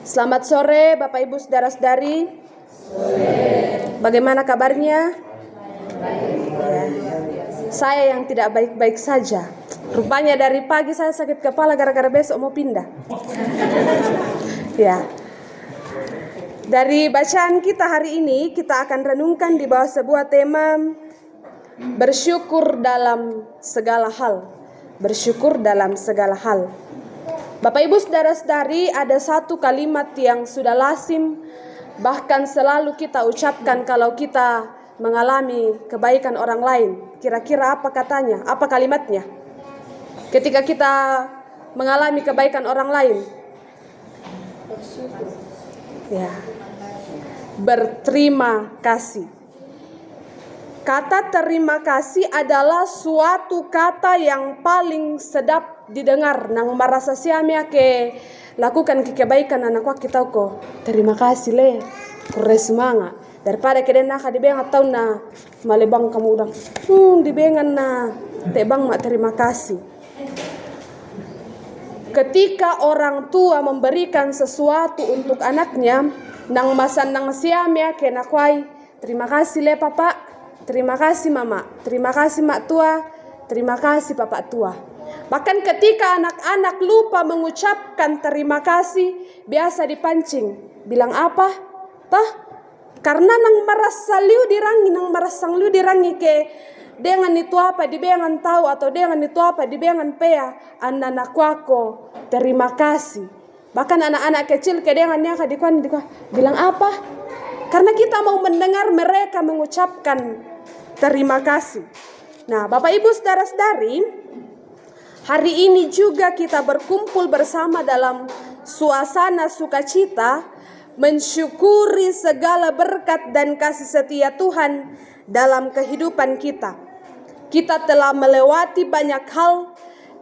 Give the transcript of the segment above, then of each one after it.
Selamat sore Bapak Ibu Saudara-saudari. Bagaimana kabarnya? Ya. Saya yang tidak baik-baik saja. Rupanya dari pagi saya sakit kepala gara-gara besok mau pindah. Ya. Dari bacaan kita hari ini, kita akan renungkan di bawah sebuah tema bersyukur dalam segala hal. Bersyukur dalam segala hal. Bapak Ibu Saudara-saudari, ada satu kalimat yang sudah lazim, bahkan selalu kita ucapkan kalau kita mengalami kebaikan orang lain. Kira-kira apa katanya? Apa kalimatnya? Ketika kita mengalami kebaikan orang lain. Ya. Berterima kasih. Kata terima kasih adalah suatu kata yang paling sedap didengar. Nang merasa siamnya ke lakukan kebaikan anak wak kita ko. Terima kasih le. Kure semangat. Daripada keden nak dibeng atau na malebang kamu udang. Dibengan na tebang mak terima kasih. Ketika orang tua memberikan sesuatu untuk anaknya, nang masan nang siamnya ke nakwai. Terima kasih le papa. Terima kasih mama, terima kasih mak tua, terima kasih bapak tua. Bahkan ketika anak-anak lupa mengucapkan terima kasih, biasa dipancing. Bilang apa? Tah? Karena nang merasa liu dirangi, nang merasa liu dirangi ke dengan itu apa dibengan tahu atau dengan itu apa dibengan pea anak-anak wako terima kasih. Bahkan anak-anak kecil ke dengannya kadikuan bilang apa? Karena kita mau mendengar mereka mengucapkan terima kasih. Nah, Bapak Ibu Saudara-saudari, hari ini juga kita berkumpul bersama dalam suasana sukacita, mensyukuri segala berkat dan kasih setia Tuhan dalam kehidupan kita. Kita telah melewati banyak hal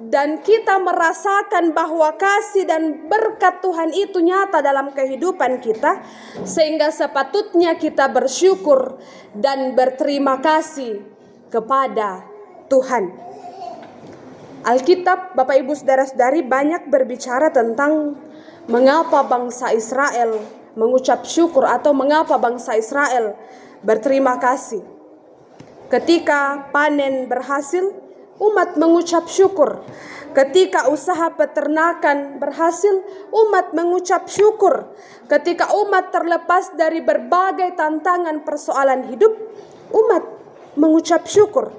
dan kita merasakan bahwa kasih dan berkat Tuhan itu nyata dalam kehidupan kita, sehingga sepatutnya kita bersyukur dan berterima kasih kepada Tuhan. Alkitab, Bapak Ibu Saudara-saudari, banyak berbicara tentang mengapa bangsa Israel mengucap syukur atau mengapa bangsa Israel berterima kasih. Ketika panen berhasil, umat mengucap syukur. Ketika usaha peternakan berhasil, umat mengucap syukur. Ketika umat terlepas dari berbagai tantangan persoalan hidup, umat mengucap syukur.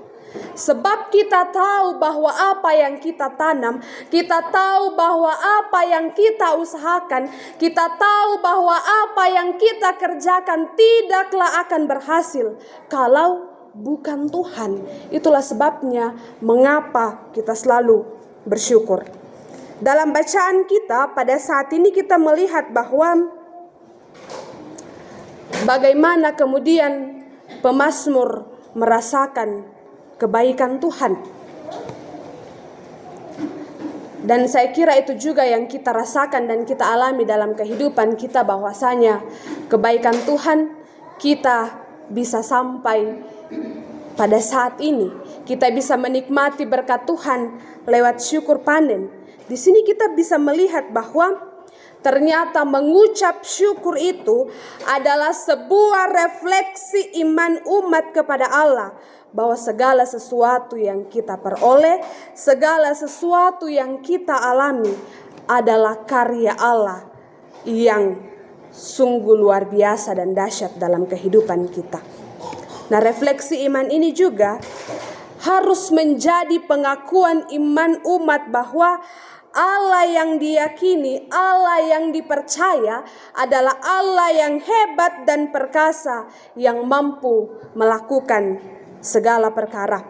Sebab kita tahu bahwa apa yang kita tanam, kita tahu bahwa apa yang kita usahakan, kita tahu bahwa apa yang kita kerjakan tidaklah akan berhasil kalau bukan Tuhan. Itulah sebabnya mengapa kita selalu bersyukur. Dalam bacaan kita pada saat ini kita melihat bahwa bagaimana kemudian pemazmur merasakan kebaikan Tuhan. Dan saya kira itu juga yang kita rasakan dan kita alami dalam kehidupan kita, bahwasanya kebaikan Tuhan kita bisa sampai pada saat ini. Kita bisa menikmati berkat Tuhan lewat syukur panen. Di sini kita bisa melihat bahwa ternyata mengucap syukur itu adalah sebuah refleksi iman umat kepada Allah, bahwa segala sesuatu yang kita peroleh, segala sesuatu yang kita alami adalah karya Allah yang sungguh luar biasa dan dahsyat dalam kehidupan kita. Nah, refleksi iman ini juga harus menjadi pengakuan iman umat bahwa Allah yang diyakini, Allah yang dipercaya adalah Allah yang hebat dan perkasa, yang mampu melakukan segala perkara.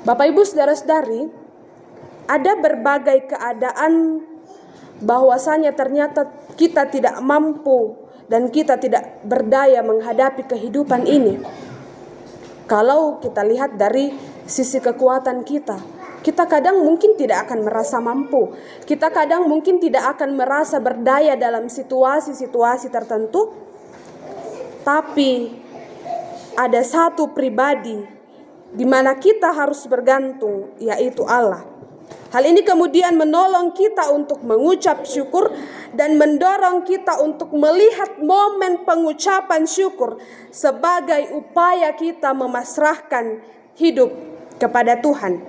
Bapak Ibu Saudara-saudari, ada berbagai keadaan bahwasanya ternyata kita tidak mampu dan kita tidak berdaya menghadapi kehidupan ini. Kalau kita lihat dari sisi kekuatan kita, kita kadang mungkin tidak akan merasa mampu. Kita kadang mungkin tidak akan merasa berdaya dalam situasi-situasi tertentu. Tapi ada satu pribadi di mana kita harus bergantung, yaitu Allah. Hal ini kemudian menolong kita untuk mengucap syukur dan mendorong kita untuk melihat momen pengucapan syukur sebagai upaya kita memasrahkan hidup kepada Tuhan.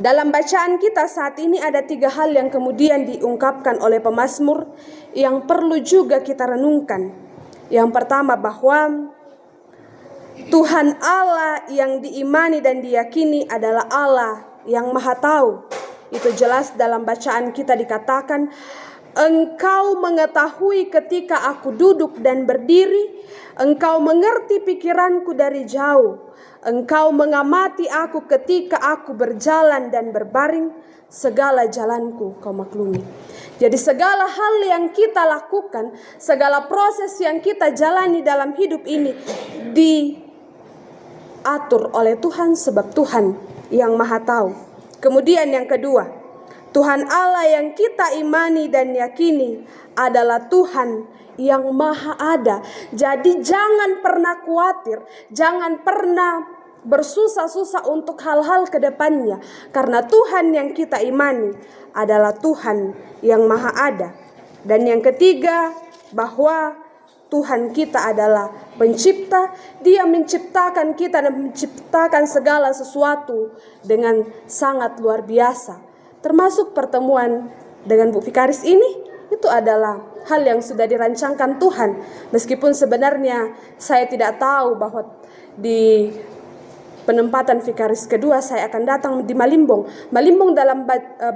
Dalam bacaan kita saat ini ada 3 hal yang kemudian diungkapkan oleh pemazmur yang perlu juga kita renungkan. Yang pertama, bahwa Tuhan Allah yang diimani dan diyakini adalah Allah yang Maha Tahu. Itu jelas dalam bacaan kita dikatakan, Engkau mengetahui ketika aku duduk dan berdiri, Engkau mengerti pikiranku dari jauh, Engkau mengamati aku ketika aku berjalan dan berbaring, segala jalanku Kau maklumi. Jadi segala hal yang kita lakukan, segala proses yang kita jalani dalam hidup ini diatur oleh Tuhan, sebab Tuhan yang Maha Tahu. Kemudian yang kedua, Tuhan Allah yang kita imani dan yakini adalah Tuhan yang Maha Ada. Jadi jangan pernah khawatir, jangan pernah bersusah-susah untuk hal-hal ke depannya, karena Tuhan yang kita imani adalah Tuhan yang Maha Ada. Dan yang ketiga, bahwa Tuhan kita adalah pencipta. Dia menciptakan kita dan menciptakan segala sesuatu dengan sangat luar biasa. Termasuk pertemuan dengan Bu Vikaris ini, itu adalah hal yang sudah dirancangkan Tuhan. Meskipun sebenarnya saya tidak tahu bahwa di penempatan Vikaris kedua saya akan datang di Malimbong. Malimbong dalam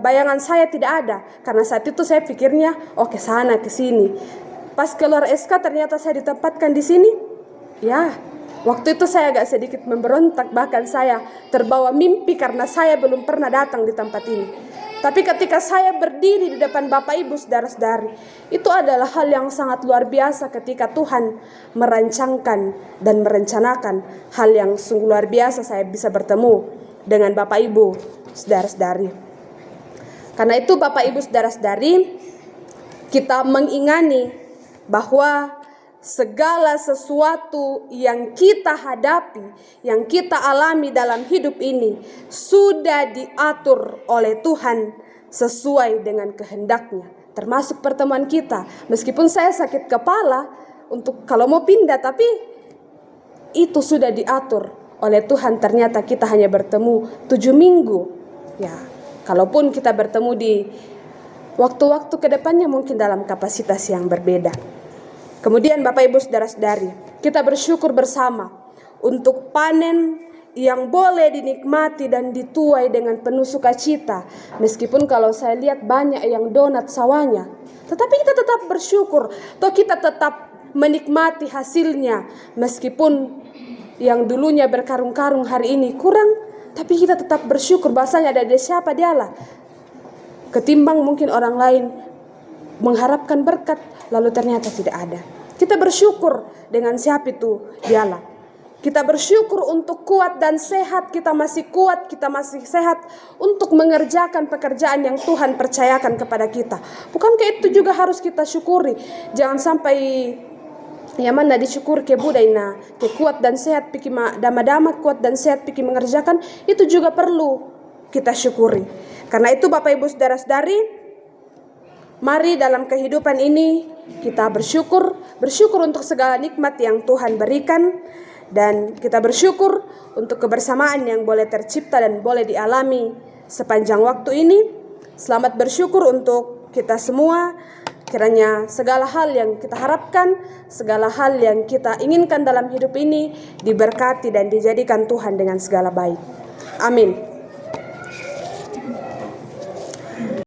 bayangan saya tidak ada, karena saat itu saya pikirnya ke sana ke sini. Pas keluar SK ternyata saya ditempatkan di sini. Ya, waktu itu saya agak sedikit memberontak, bahkan saya terbawa mimpi karena saya belum pernah datang di tempat ini. Tapi ketika saya berdiri di depan Bapak Ibu saudara-saudari, itu adalah hal yang sangat luar biasa ketika Tuhan merancangkan dan merencanakan hal yang sungguh luar biasa. Saya bisa bertemu dengan Bapak Ibu saudara-saudari. Karena itu Bapak Ibu saudara-saudari, kita mengingani bahwa segala sesuatu yang kita hadapi, yang kita alami dalam hidup ini sudah diatur oleh Tuhan sesuai dengan kehendaknya. Termasuk pertemuan kita. Meskipun saya sakit kepala untuk kalau mau pindah, tapi itu sudah diatur oleh Tuhan. Ternyata kita hanya bertemu 7 minggu. Ya, kalaupun kita bertemu di waktu-waktu kedepannya mungkin dalam kapasitas yang berbeda. Kemudian Bapak Ibu saudara-saudari, kita bersyukur bersama untuk panen yang boleh dinikmati dan dituai dengan penuh sukacita. Meskipun kalau saya lihat banyak yang donat sawahnya, tetapi kita tetap bersyukur. Toh kita tetap menikmati hasilnya. Meskipun yang dulunya berkarung-karung hari ini kurang, tapi kita tetap bersyukur bahasanya ada siapa dialah. Ketimbang mungkin orang lain mengharapkan berkat, lalu ternyata tidak ada. Kita bersyukur dengan siapa itu dialah. Kita bersyukur untuk kuat dan sehat. Kita masih kuat, kita masih sehat untuk mengerjakan pekerjaan yang Tuhan percayakan kepada kita. Bukankah itu juga harus kita syukuri? Jangan sampai mana disyukur ke budaina, ke kuat dan sehat piki dama-dama, kuat dan sehat piki mengerjakan, itu juga perlu kita syukuri. Karena itu Bapak Ibu saudara-saudari, mari dalam kehidupan ini kita bersyukur untuk segala nikmat yang Tuhan berikan, dan kita bersyukur untuk kebersamaan yang boleh tercipta dan boleh dialami sepanjang waktu ini. Selamat bersyukur untuk kita semua. Kiranya segala hal yang kita harapkan, segala hal yang kita inginkan dalam hidup ini diberkati dan dijadikan Tuhan dengan segala baik. Amin.